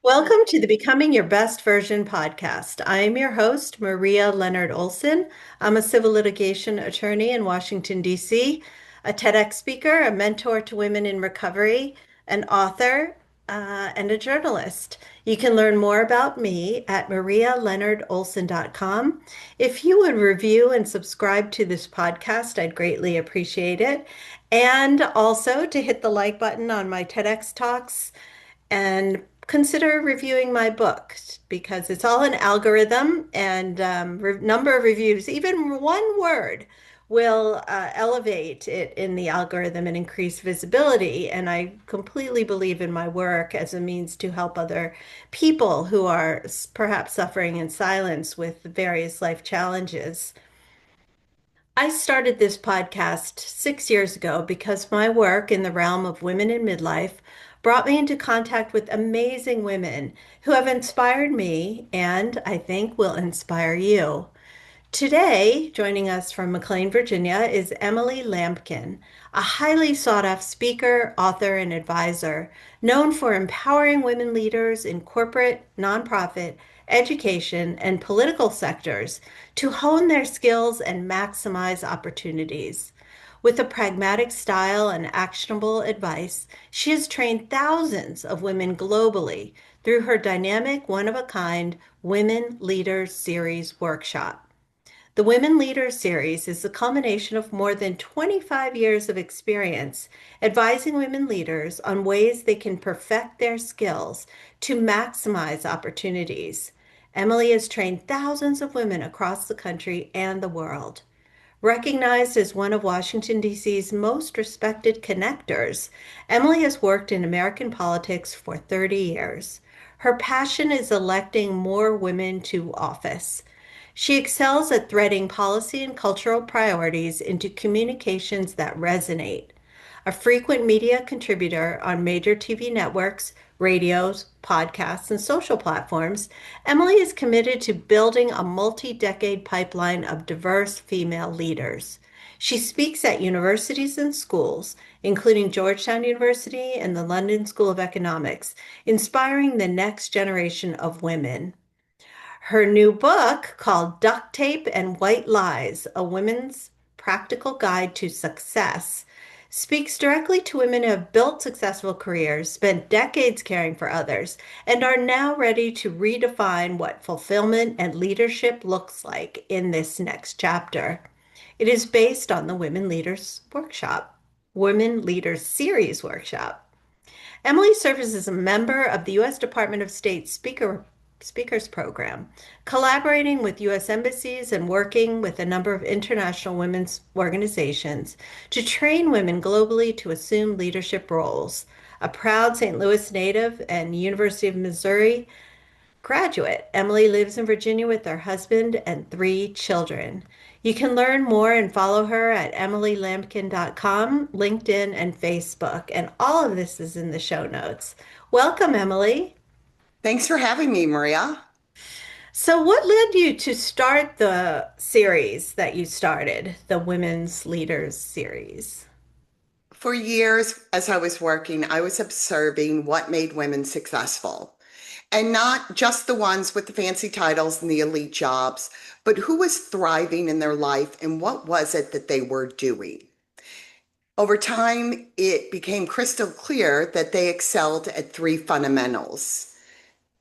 Welcome to the Becoming Your Best Version podcast. I am your host, Maria Leonard Olson. I'm a civil litigation attorney in Washington, D.C., a TEDx speaker, a mentor to women in recovery, an author, and a journalist. You can learn more about me at marialeonardolson.com. If you would review and subscribe to this podcast, I'd greatly appreciate it. And also to hit the like button on my TEDx talks and consider reviewing my book because it's all an algorithm and number of reviews, even one word will elevate it in the algorithm and increase visibility. And I completely believe in my work as a means to help other people who are perhaps suffering in silence with various life challenges. I started this podcast 6 years ago because my work in the realm of women in midlife brought me into contact with amazing women who have inspired me and I think will inspire you. Today, joining us from McLean, Virginia, is Emily Lampkin, a highly sought after speaker, author, and advisor known for empowering women leaders in corporate, nonprofit, education, and political sectors to hone their skills and maximize opportunities. With a pragmatic style and actionable advice, she has trained thousands of women globally through her dynamic, one of a kind Women Leaders Series workshop. The Women Leaders Series is the culmination of more than 25 years of experience advising women leaders on ways they can perfect their skills to maximize opportunities. Emily has trained thousands of women across the country and the world. Recognized as one of Washington, D.C.'s most respected connectors, Emily has worked in American politics for 30 years. Her passion is electing more women to office. She excels at threading policy and cultural priorities into communications that resonate. A frequent media contributor on major TV networks, radios, podcasts, and social platforms, Emily is committed to building a multi-decade pipeline of diverse female leaders. She speaks at universities and schools, including Georgetown University and the London School of Economics, inspiring the next generation of women. Her new book, called Duct Tape and White Lies, A Women's Practical Guide to Success, speaks directly to women who have built successful careers, spent decades caring for others, and are now ready to redefine what fulfillment and leadership looks like in this next chapter. It is based on the Women Leaders Series workshop. Emily serves as a member of the U.S. Department of State Speakers Program, collaborating with U.S. embassies and working with a number of international women's organizations to train women globally to assume leadership roles. A proud St. Louis native and University of Missouri graduate, Emily lives in Virginia with her husband and three children. You can learn more and follow her at emilylampkin.com, LinkedIn, and Facebook. And all of this is in the show notes. Welcome, Emily. Thanks for having me, Maria. So, what led you to start the series that you started, the Women's Leaders series? For years, as I was working, I was observing what made women successful. And not just the ones with the fancy titles and the elite jobs, but who was thriving in their life and what was it that they were doing. Over time, it became crystal clear that they excelled at three fundamentals.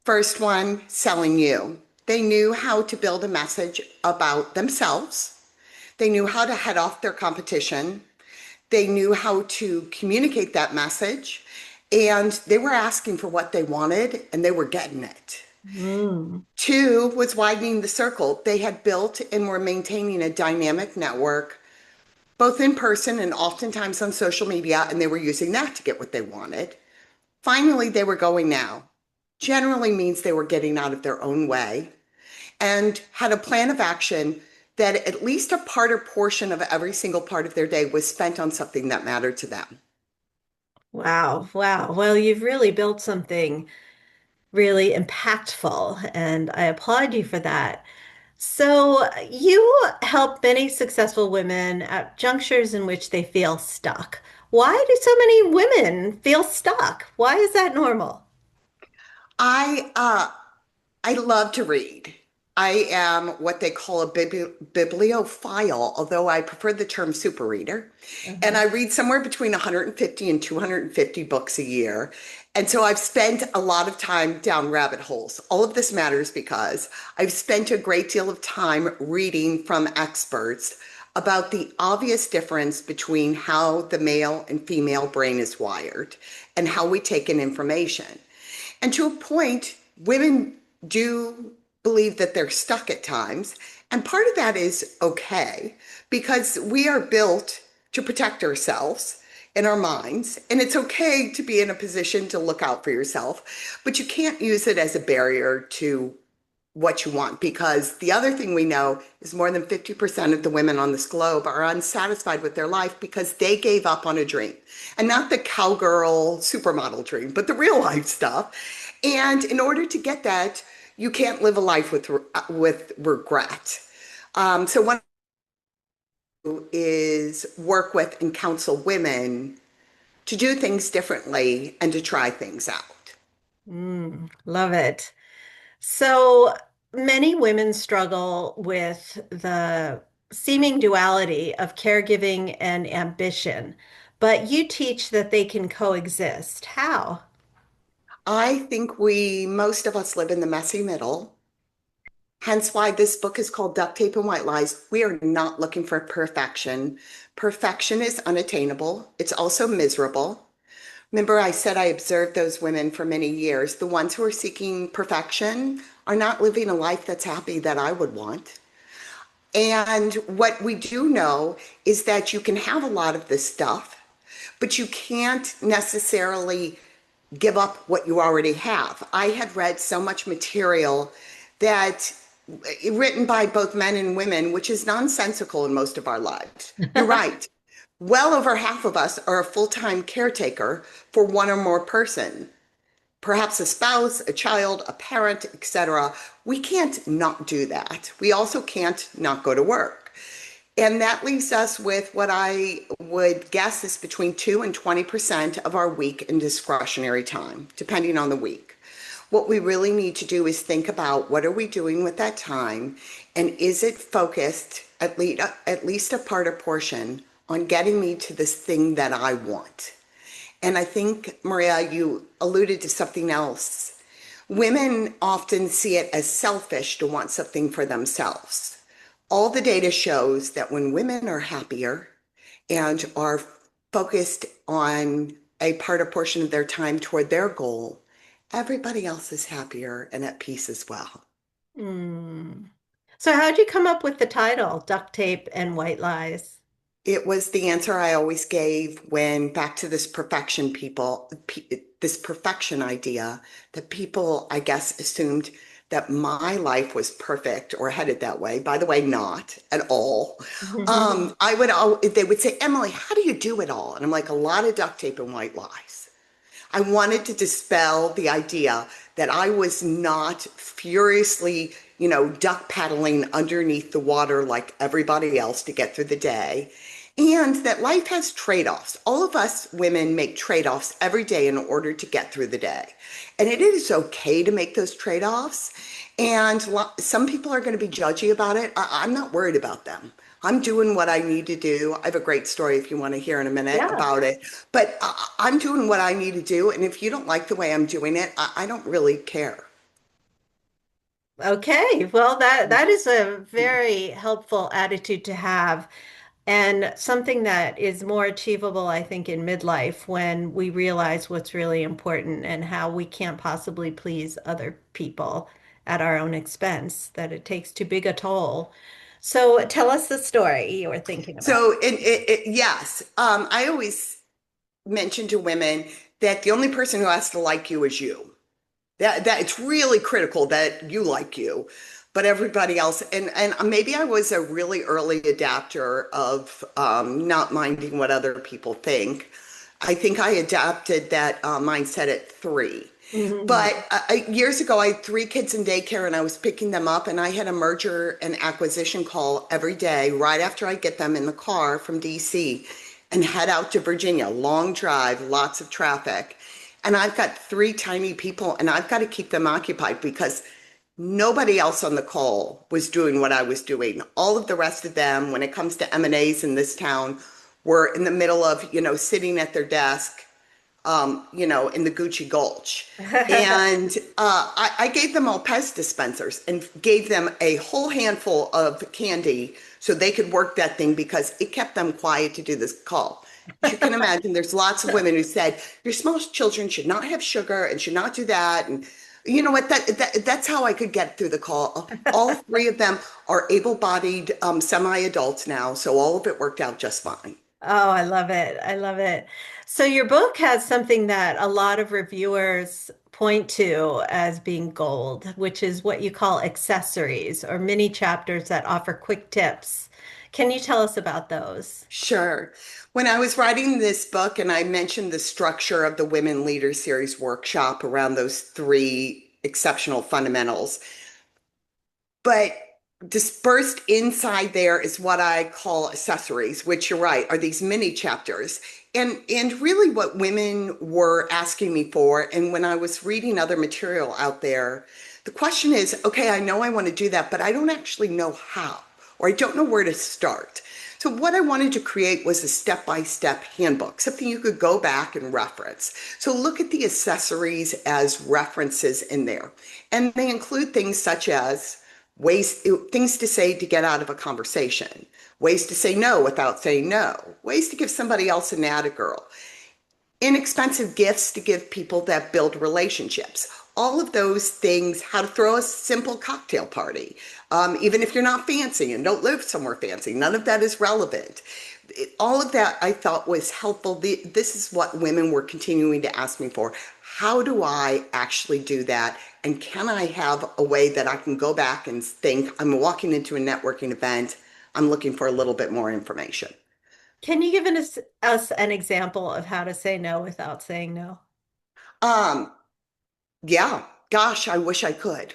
First one, selling you. They knew how to build a message about themselves. They knew how to head off their competition. They knew how to communicate that message. And they were asking for what they wanted and they were getting it. Mm. Two was widening the circle. They had built and were maintaining a dynamic network, both in person and oftentimes on social media, and they were using that to get what they wanted. Finally, they were going now. Generally means they were getting out of their own way and had a plan of action that at least a part or portion of every single part of their day was spent on something that mattered to them. Wow, wow. Well, you've really built something really impactful, and I applaud you for that. So, you help many successful women at junctures in which they feel stuck. Why do so many women feel stuck? Why is that normal? I uh I love to read. I am what they call a bibliophile, although I prefer the term super reader. And Uh-huh. I read somewhere between 150 and 250 books a year. And so I've spent a lot of time down rabbit holes. All of this matters because I've spent a great deal of time reading from experts about the obvious difference between how the male and female brain is wired and how we take in information. And to a point, women do believe that they're stuck at times. And part of that is okay because we are built to protect ourselves in our minds. And it's okay to be in a position to look out for yourself, but you can't use it as a barrier to what you want because the other thing we know is more than 50% of the women on this globe are unsatisfied with their life because they gave up on a dream, and not the cowgirl supermodel dream, but the real life stuff. And in order to get that, you can't live a life with regret. So one is work with and counsel women to do things differently and to try things out. Love it. So many women struggle with the seeming duality of caregiving and ambition, but you teach that they can coexist. How? I think most of us live in the messy middle. Hence why this book is called Duct Tape and White Lies. We are not looking for perfection. Perfection is unattainable. It's also miserable. Remember, I said I observed those women for many years. The ones who are seeking perfection are not living a life that's happy that I would want. And what we do know is that you can have a lot of this stuff, but you can't necessarily give up what you already have. I had read so much material that written by both men and women, which is nonsensical in most of our lives. You're right. Well over half of us are a full-time caretaker for one or more person, perhaps a spouse, a child, a parent, etc. We can't not do that. We also can't not go to work. And that leaves us with what I would guess is between 2 and 20% of our week in discretionary time, depending on the week. What we really need to do is think about what are we doing with that time, and is it focused, at least a part or portion, on getting me to this thing that I want. And I think, Maria, you alluded to something else. Women often see it as selfish to want something for themselves. All the data shows that when women are happier and are focused on a part or portion of their time toward their goal, everybody else is happier and at peace as well. Mm. So how'd you come up with the title, Duct Tape and White Lies? It was the answer I always gave when back to this perfection idea that people, I guess, assumed that my life was perfect or headed that way. By the way, not at all. They would say, Emily, how do you do it all? And I'm like, a lot of duct tape and white lies. I wanted to dispel the idea that I was not furiously, duck paddling underneath the water like everybody else to get through the day. And that life has trade-offs. All of us women make trade-offs every day in order to get through the day. And it is okay to make those trade-offs. And some people are going to be judgy about it. I'm not worried about them. I'm doing what I need to do. I have a great story if you want to hear in a minute Yeah. about it. But I'm doing what I need to do. And if you don't like the way I'm doing it, I don't really care. Okay. Well, that is a very helpful attitude to have. And something that is more achievable, I think, in midlife when we realize what's really important and how we can't possibly please other people at our own expense, that it takes too big a toll. So tell us the story you were thinking about. So, yes, I always mention to women that the only person who has to like you is you. That it's really critical that you like you, but everybody else. And maybe I was a really early adapter of not minding what other people think. I think I adapted that mindset at 3. Mhm. But years ago, I had 3 kids in daycare and I was picking them up, and I had a merger and acquisition call every day right after I get them in the car from DC and head out to Virginia. Long drive, lots of traffic. And I've got three tiny people, and I've got to keep them occupied because nobody else on the call was doing what I was doing. All of the rest of them, when it comes to M&As in this town, were in the middle of, sitting at their desk, in the Gucci Gulch. And I gave them all Pez dispensers and gave them a whole handful of candy so they could work that thing because it kept them quiet to do this call. As you can imagine, there's lots of women who said, your small children should not have sugar and should not do that. And you know what? That's how I could get through the call. All three of them are able-bodied semi-adults now, so all of it worked out just fine. Oh, I love it. I love it. So your book has something that a lot of reviewers point to as being gold, which is what you call accessories or mini chapters that offer quick tips. Can you tell us about those? Sure. When I was writing this book and I mentioned the structure of the Women Leaders Series workshop around those three exceptional fundamentals, but dispersed inside there is what I call accessories, which you're right, are these mini chapters. And really what women were asking me for, and when I was reading other material out there, the question is, okay, I know I want to do that, but I don't actually know how, or I don't know where to start. So what I wanted to create was a step-by-step handbook, something you could go back and reference. So look at the accessories as references in there. And they include things such as things to say to get out of a conversation, ways to say no without saying no, ways to give somebody else an atta girl, inexpensive gifts to give people that build relationships. All of those things, how to throw a simple cocktail party, even if you're not fancy and don't live somewhere fancy, none of that is relevant. All of that I thought was helpful. This is what women were continuing to ask me for. How do I actually do that? And can I have a way that I can go back and think, I'm walking into a networking event, I'm looking for a little bit more information. Can you give us an example of how to say no without saying no? Um, yeah, gosh, I wish I could.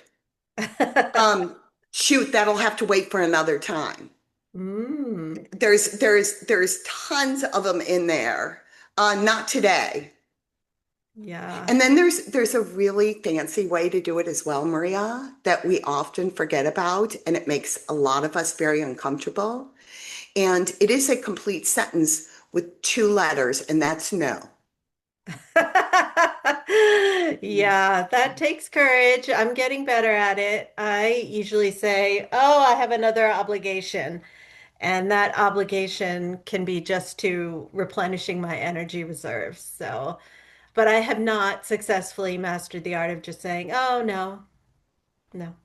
Um, Shoot, that'll have to wait for another time. Mm, There's tons of them in there. Not today. yeah. And then there's a really fancy way to do it as well, Maria, that we often forget about, and it makes a lot of us very uncomfortable. And it is a complete sentence with two letters, and that's no. Yeah, that takes courage. I'm getting better at it. I usually say, "Oh, I have another obligation." And that obligation can be just to replenishing my energy reserves. So, but I have not successfully mastered the art of just saying, "Oh, no, no,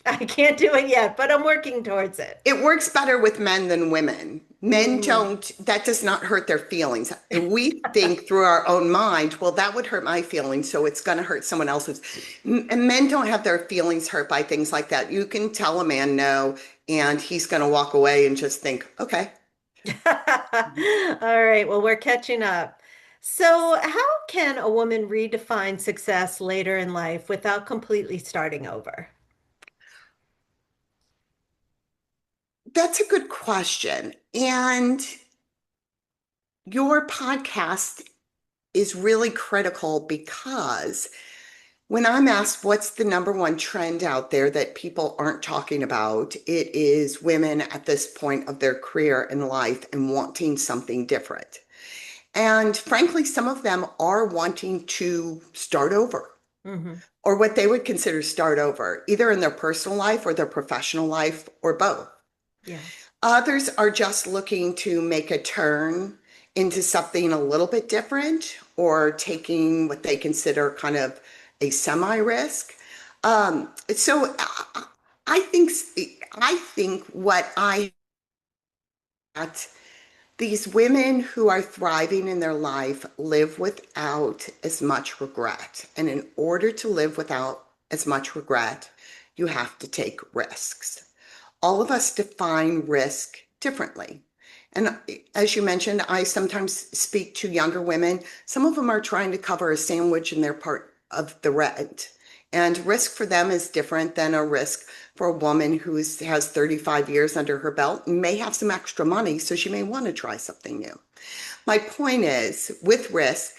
I can't do it yet, but I'm working towards it." It works better with men than women. Men Mm. don't, that does not hurt their feelings. We think through our own mind, well, that would hurt my feelings, so it's going to hurt someone else's. And men don't have their feelings hurt by things like that. You can tell a man no, and he's going to walk away and just think, okay. All right, well, we're catching up. So, how can a woman redefine success later in life without completely starting over? That's a good question. And your podcast is really critical because when I'm asked what's the number one trend out there that people aren't talking about, it is women at this point of their career in life and wanting something different. And frankly, some of them are wanting to start over Hmm. or what they would consider start over, either in their personal life or their professional life or both. Yeah. Others are just looking to make a turn into something a little bit different or taking what they consider kind of a semi-risk. So I think what I at these women who are thriving in their life live without as much regret. And in order to live without as much regret, you have to take risks. All of us define risk differently. And as you mentioned, I sometimes speak to younger women. Some of them are trying to cover a sandwich in their part of the rent. And risk for them is different than a risk for a woman who has 35 years under her belt and may have some extra money, so she may want to try something new. My point is, with risk,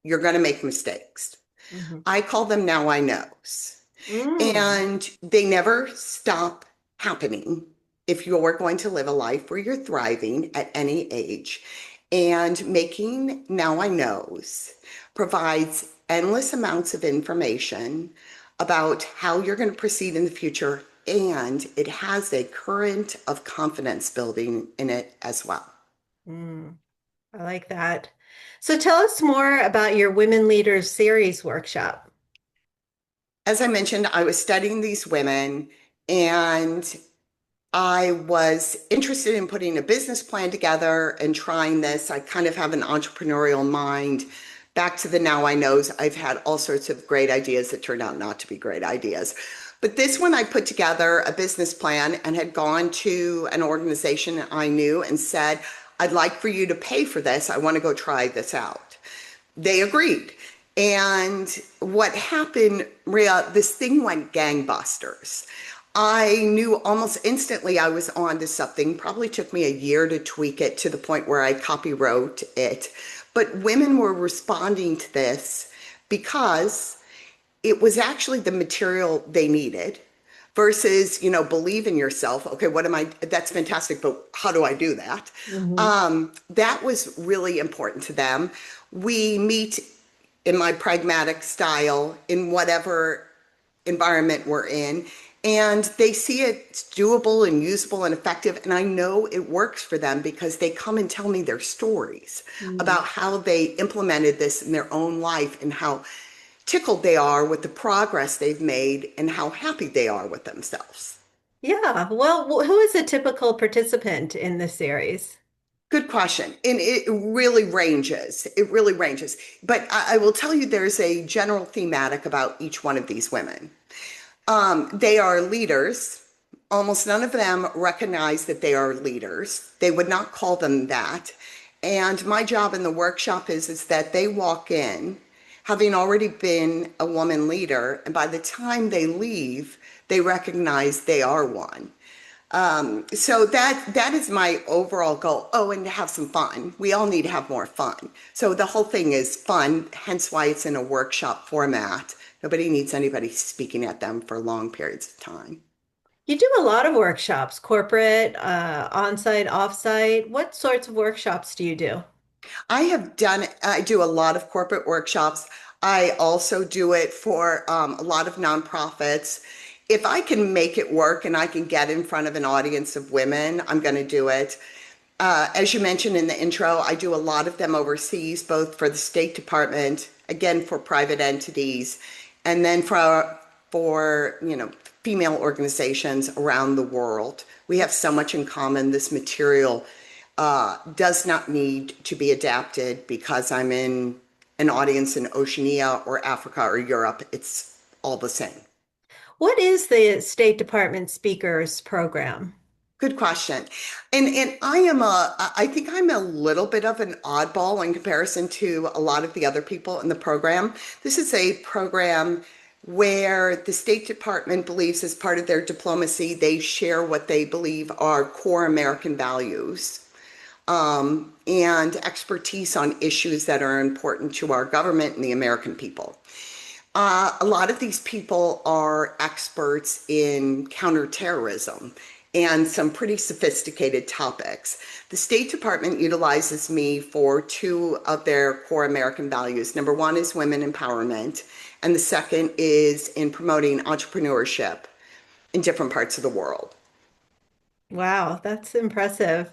You're going to make mistakes. Mhm. I call them now I knows. Mm. And they never stop happening if you're going to live a life where you're thriving at any age. And making now I knows provides endless amounts of information about how you're going to proceed in the future. And it has a current of confidence building in it as well. Mm. I like that. So tell us more about your Women Leaders Series workshop. As I mentioned, I was studying these women and I was interested in putting a business plan together and trying this. I kind of have an entrepreneurial mind. Back to the now I knows, I've had all sorts of great ideas that turned out not to be great ideas. But this one, I put together a business plan and had gone to an organization I knew and said, I'd like for you to pay for this. I want to go try this out. They agreed. And what happened, Maria, this thing went gangbusters. I knew almost instantly I was on to something. Probably took me a year to tweak it to the point where I copywrote it. But women were responding to this because it was actually the material they needed versus, believe in yourself. Okay, what am I? That's fantastic, but how do I do that? Hmm. That was really important to them. We meet in my pragmatic style in whatever environment we're in. And they see it's doable and usable and effective. And I know it works for them because they come and tell me their stories Mm. about how they implemented this in their own life and how tickled they are with the progress they've made and how happy they are with themselves. Yeah. Well, who is a typical participant in this series? Good question. And it really ranges. It really ranges. But I will tell you there's a general thematic about each one of these women. They are leaders. Almost none of them recognize that they are leaders. They would not call them that. And my job in the workshop is that they walk in having already been a woman leader, and by the time they leave, they recognize they are one. So that is my overall goal. Oh, and to have some fun. We all need to have more fun. So the whole thing is fun, hence why it's in a workshop format. Nobody needs anybody speaking at them for long periods of time. You do a lot of workshops, corporate, on-site, off-site. What sorts of workshops do you do? I do a lot of corporate workshops. I also do it for a lot of nonprofits. If I can make it work and I can get in front of an audience of women, I'm going to do it. As you mentioned in the intro, I do a lot of them overseas, both for the State Department, again for private entities, and then for female organizations around the world. We have so much in common. This material does not need to be adapted because I'm in an audience in Oceania or Africa or Europe. It's all the same. What is the State Department Speakers Program? Good question. And I think I'm a little bit of an oddball in comparison to a lot of the other people in the program. This is a program where the State Department believes as part of their diplomacy, they share what they believe are core American values, and expertise on issues that are important to our government and the American people. A lot of these people are experts in counterterrorism and some pretty sophisticated topics. The State Department utilizes me for two of their core American values. Number one is women empowerment, and the second is in promoting entrepreneurship in different parts of the world. Wow, that's impressive.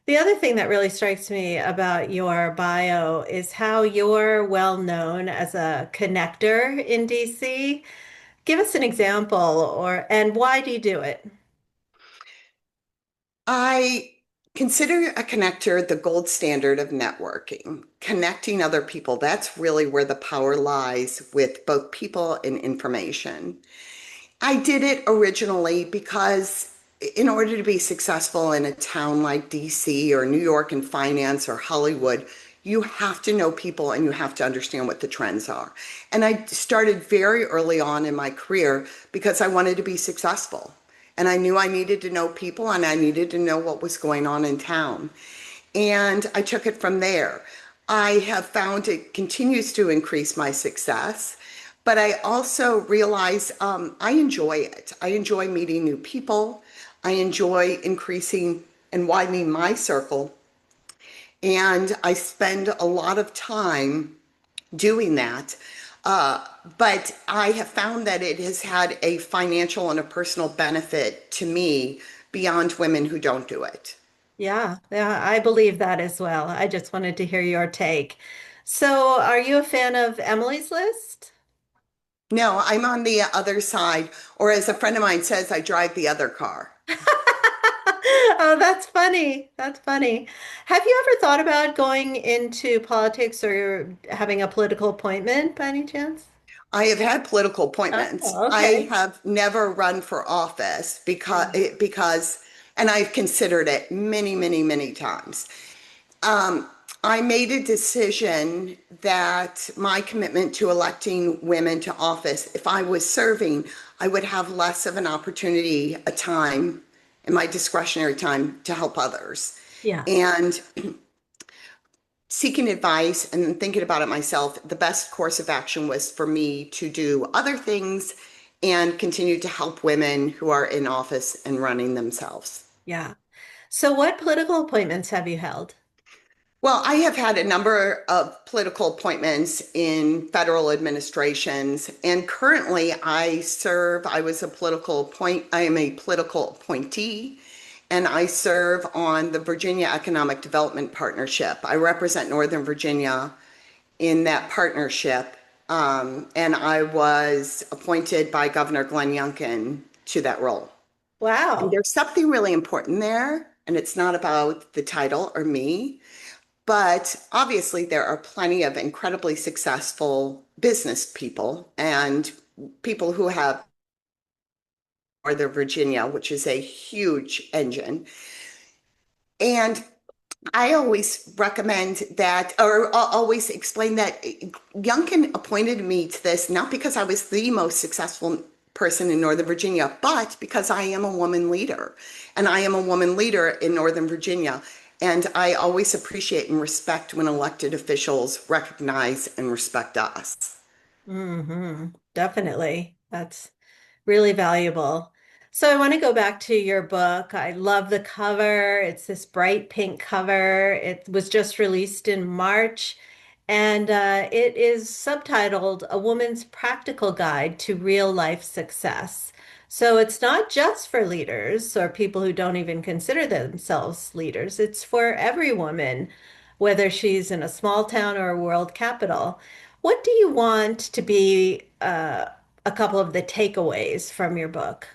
The other thing that really strikes me about your bio is how you're well known as a connector in DC. Give us an example or and why do you do it? I consider a connector the gold standard of networking. Connecting other people, that's really where the power lies with both people and information. I did it originally because in order to be successful in a town like DC or New York in finance or Hollywood, you have to know people and you have to understand what the trends are. And I started very early on in my career because I wanted to be successful. And I knew I needed to know people and I needed to know what was going on in town. And I took it from there. I have found it continues to increase my success, but I also realize I enjoy it. I enjoy meeting new people. I enjoy increasing and widening my circle. And I spend a lot of time doing that. Uh, but I have found that it has had a financial and a personal benefit to me beyond women who don't do it. Yeah, yeah, I believe that as well. I just wanted to hear your take. So, are you a fan of Emily's List? No, I'm on the other side, or as a friend of mine says, I drive the other car. Oh, that's funny. That's funny. Have you ever thought about going into politics or having a political appointment by any chance? I have had political appointments. Oh, I okay. have never run for office because, and I've considered it many, many, many times. Um, I made a decision that my commitment to electing women to office, if I was serving, I would have less of an opportunity, a time, in my discretionary time to help others. Yeah. And seeking advice and thinking about it myself, the best course of action was for me to do other things and continue to help women who are in office and running themselves. Yeah. So, what political appointments have you held? Well, I have had a number of political appointments in federal administrations, and currently I am a political appointee, and I serve on the Virginia Economic Development Partnership. I represent Northern Virginia in that partnership, and I was appointed by Governor Glenn Youngkin to that role. And Wow. there's something really important there, and it's not about the title or me. But obviously, there are plenty of incredibly successful business people and people who have Northern Virginia, which is a huge engine. And I always recommend that, or always explain that Youngkin appointed me to this not because I was the most successful person in Northern Virginia, but because I am a woman leader. And I am a woman leader in Northern Virginia. And I always appreciate and respect when elected officials recognize and respect us. Definitely. That's really valuable. So I want to go back to your book. I love the cover. It's this bright pink cover. It was just released in March, and it is subtitled A Woman's Practical Guide to Real Life Success. So it's not just for leaders or people who don't even consider themselves leaders. It's for every woman, whether she's in a small town or a world capital. What do you want to be a couple of the takeaways from your book?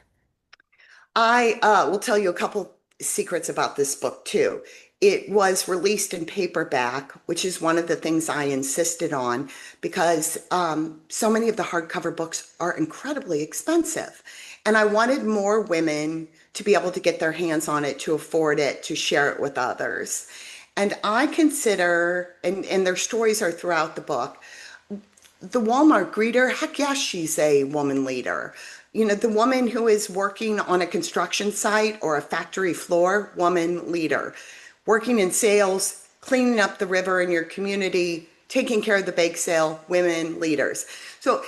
I will tell you a couple secrets about this book too. It was released in paperback, which is one of the things I insisted on because so many of the hardcover books are incredibly expensive. And I wanted more women to be able to get their hands on it, to afford it, to share it with others. And I consider, and their stories are throughout the book, the Walmart greeter, heck yes, she's a woman leader. You know, the woman who is working on a construction site or a factory floor, woman leader. Working in sales, cleaning up the river in your community, taking care of the bake sale, women leaders. So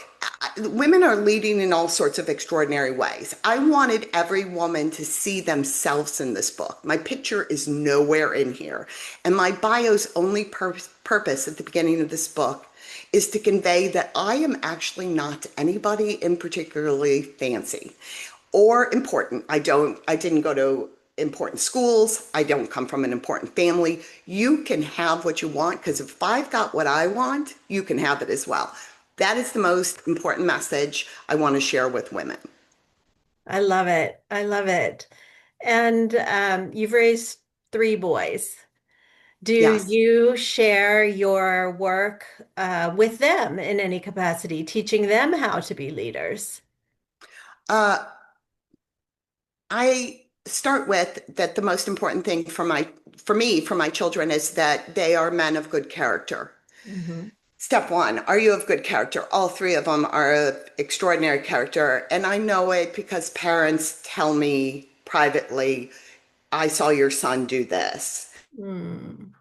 women are leading in all sorts of extraordinary ways. I wanted every woman to see themselves in this book. My picture is nowhere in here. And my bio's only purpose at the beginning of this book is to convey that I am actually not anybody in particularly fancy or important. I didn't go to important schools. I don't come from an important family. You can have what you want because if I've got what I want, you can have it as well. That is the most important message I want to share with women. I love it. I love it. And you've raised three boys. Do Yes. you share your work with them in any capacity, teaching them how to be leaders? Uh, I start with that the most important thing for me, for my children is that they are men of good character. Hmm. Step one, are you of good character? All three of them are of extraordinary character. And I know it because parents tell me privately, I saw your son do this. Mm.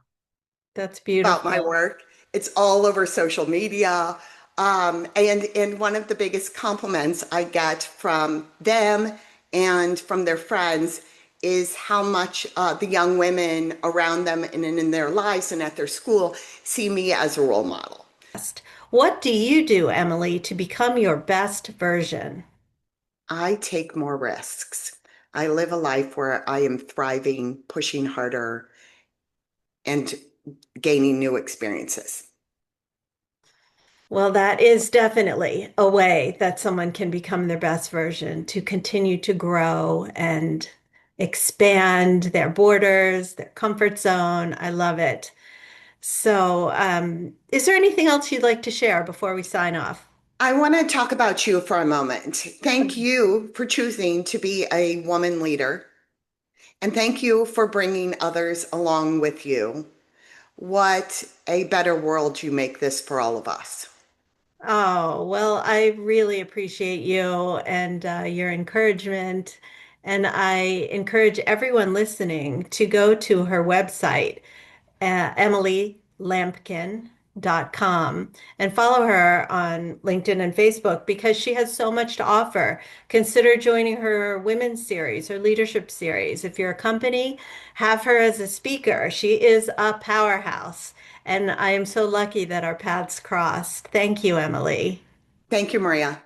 That's about my beautiful. work. It's all over social media. And one of the biggest compliments I get from them and from their friends is how much the young women around them and in their lives and at their school see me as a role model. What do you do, Emily, to become your best version? I take more risks. I live a life where I am thriving, pushing harder, and gaining new experiences. Well, that is definitely a way that someone can become their best version, to continue to grow and expand their borders, their comfort zone. I love it. So, is there anything else you'd like to share before we sign off? I want to talk about you for a moment. Thank you for choosing to be a woman leader, and thank you for bringing others along with you. What a better world you make this for all of us. Oh, well, I really appreciate you and your encouragement. And I encourage everyone listening to go to her website, EmilyLampkin.com, and follow her on LinkedIn and Facebook because she has so much to offer. Consider joining her women's series, her leadership series. If you're a company, have her as a speaker. She is a powerhouse. And I am so lucky that our paths crossed. Thank you, Emily. Thank you, Maria.